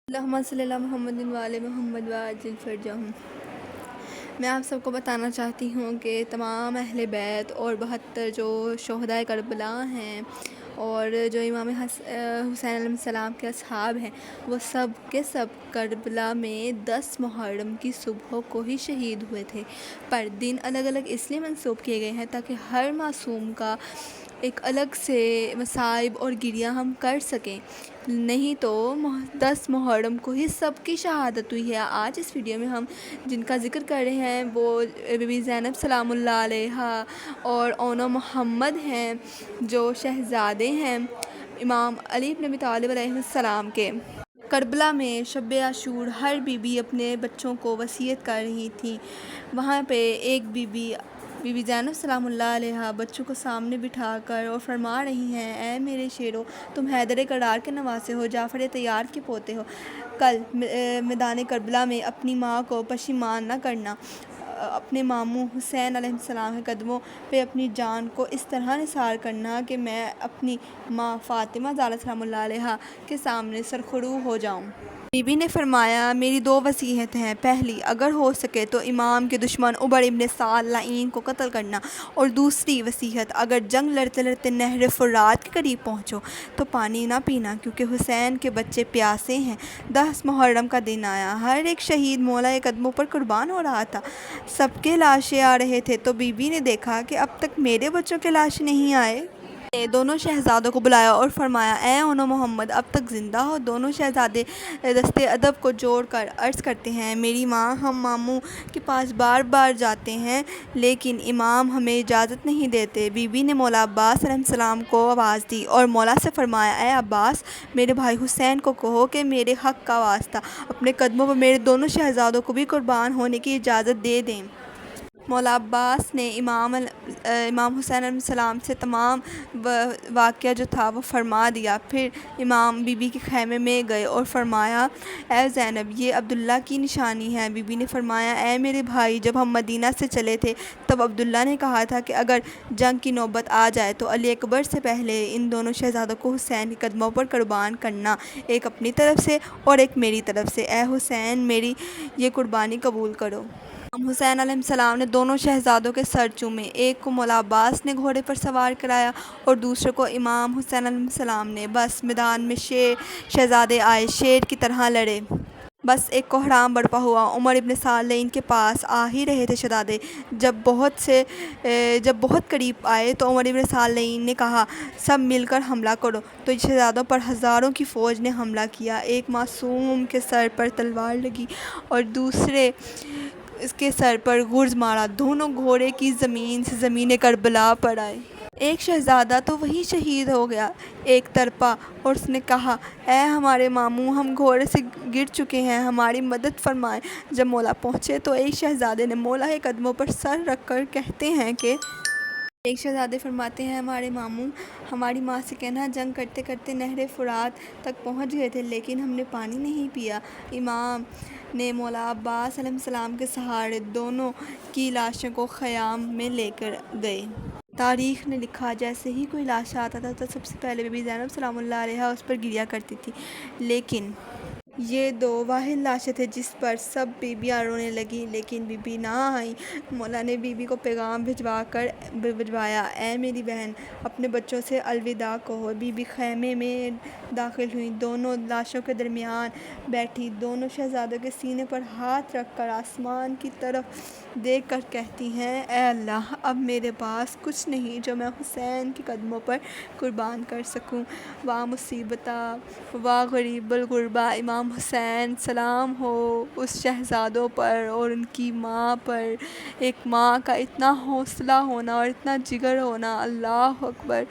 اللہم صلی اللہ محمد وعلی محمد وعجل فرجہم۔ میں آپ سب کو بتانا چاہتی ہوں کہ تمام اہل بیت اور 72 جو شہدائے کربلا ہیں اور جو امام حسین علیہ السلام کے اصحاب ہیں، وہ سب کے سب کربلا میں 10 محرم کی صبح کو ہی شہید ہوئے تھے۔ پر دن الگ الگ اس لیے منسوب کیے گئے ہیں تاکہ ہر معصوم کا ایک الگ سے مصائب اور گریہ ہم کر سکیں، نہیں تو 10 محرم کو ہی سب کی شہادت ہوئی ہے۔ آج اس ویڈیو میں ہم جن کا ذکر کر رہے ہیں وہ بی بی زینب سلام اللہ علیہا اور اونو محمد ہیں، جو شہزادے ہیں امام علی بن ابی طالب علیہ السلام کے۔ کربلا میں شب عاشور ہر بی بی اپنے بچوں کو وصیت کر رہی تھی۔ وہاں پہ ایک بی بی زینب سلام اللہ علیہا بچوں کو سامنے بٹھا کر اور فرما رہی ہیں، اے میرے شیرو، تم حیدر کرار کے نواسے ہو، جعفر طیار کے پوتے ہو۔ کل میدان کربلا میں اپنی ماں کو پشیمان نہ کرنا۔ اپنے ماموں حسین علیہ السلام کے قدموں پہ اپنی جان کو اس طرح نثار کرنا کہ میں اپنی ماں فاطمہ زہرا سلام اللہ علیہا کے سامنے سرخرو ہو جاؤں۔ بی بی نے فرمایا، میری 2 وصیت ہیں، پہلی اگر ہو سکے تو امام کے دشمن عبر ابن سعد لعین کو قتل کرنا، اور دوسری وصیت اگر جنگ لڑتے لڑتے نہر فرات کے قریب پہنچو تو پانی نہ پینا، کیونکہ حسین کے بچے پیاسے ہیں۔ 10 محرم کا دن آیا، ہر ایک شہید مولا کے قدموں پر قربان ہو رہا تھا۔ سب کے لاشیں آ رہے تھے تو بی بی نے دیکھا کہ اب تک میرے بچوں کے لاشیں نہیں آئے۔ نے دونوں شہزادوں کو بلایا اور فرمایا، اے اونو محمد، اب تک زندہ ہو؟ دونوں شہزادے دست ادب کو جوڑ کر عرض کرتے ہیں، میری ماں، ہم ماموں کے پاس بار بار جاتے ہیں لیکن امام ہمیں اجازت نہیں دیتے۔ بی بی نے مولا عباس علیہ السلام کو آواز دی اور مولا سے فرمایا، اے عباس، میرے بھائی حسین کو کہو کہ میرے حق کا واسطہ اپنے قدموں پر میرے دونوں شہزادوں کو بھی قربان ہونے کی اجازت دے دیں۔ مولا عباس نے امام حسین علیہ السلام سے تمام واقعہ جو تھا وہ فرما دیا۔ پھر امام بی بی کے خیمے میں گئے اور فرمایا، اے زینب، یہ عبداللہ کی نشانی ہے۔ بی بی نے فرمایا، اے میرے بھائی، جب ہم مدینہ سے چلے تھے تب عبداللہ نے کہا تھا کہ اگر جنگ کی نوبت آ جائے تو علی اکبر سے پہلے ان دونوں شہزادوں کو حسین کے قدموں پر قربان کرنا، ایک اپنی طرف سے اور ایک میری طرف سے۔ اے حسین، میری یہ قربانی قبول کرو۔ امام حسین علیہ السلام نے دونوں شہزادوں کے سر چومے، ایک کو مولا عباس نے گھوڑے پر سوار کرایا اور دوسرے کو امام حسین علیہ السلام نے۔ بس میدان میں شہزادے آئے، شیر کی طرح لڑے۔ بس ایک کوہرام برپا ہوا۔ عمر ابن سعد لعین کے پاس آ ہی رہے تھے شہزادے، جب بہت قریب آئے تو عمر ابن سعد لعین نے کہا، سب مل کر حملہ کرو۔ تو شہزادوں پر ہزاروں کی فوج نے حملہ کیا۔ ایک معصوم کے سر پر تلوار لگی اور دوسرے اس کے سر پر گرز مارا، دونوں گھوڑے کی زمین سے زمین کربلا پر آئے۔ ایک شہزادہ تو وہیں شہید ہو گیا، ایک تڑپا اور اس نے کہا، اے ہمارے ماموں، ہم گھوڑے سے گر چکے ہیں، ہماری مدد فرمائیں۔ جب مولا پہنچے تو ایک شہزادے نے مولا کے قدموں پر سر رکھ کر کہتے ہیں کہ ایک شہزادے فرماتے ہیں، ہمارے ماموں، ہماری ماں سے کہنا، جنگ کرتے کرتے نہر فرات تک پہنچ گئے تھے لیکن ہم نے پانی نہیں پیا۔ امام نے مولا عباس علیہ السلام کے سہارے دونوں کی لاشوں کو خیام میں لے کر گئے۔ تاریخ نے لکھا، جیسے ہی کوئی لاش آتا تھا تو سب سے پہلے بی بی زینب سلام اللہ علیہا اس پر گریہ کرتی تھی، لیکن یہ 2 واحد لاشیں تھیں جس پر سب بیویاں رونے لگیں، لیکن بی بی نہ آئیں۔ مولا نے بی بی کو پیغام بھجوایا، اے میری بہن، اپنے بچوں سے الوداع کہو۔ بی بی خیمے میں داخل ہوئیں، دونوں لاشوں کے درمیان بیٹھی، دونوں شہزادوں کے سینے پر ہاتھ رکھ کر آسمان کی طرف دیکھ کر کہتی ہیں، اے اللہ، اب میرے پاس کچھ نہیں جو میں حسین کے قدموں پر قربان کر سکوں۔ وا مصیبتا وا غریب الغربا، امام حسین سلام ہو اس شہزادوں پر اور ان کی ماں پر۔ ایک ماں کا اتنا حوصلہ ہونا اور اتنا جگر ہونا، اللہ اکبر۔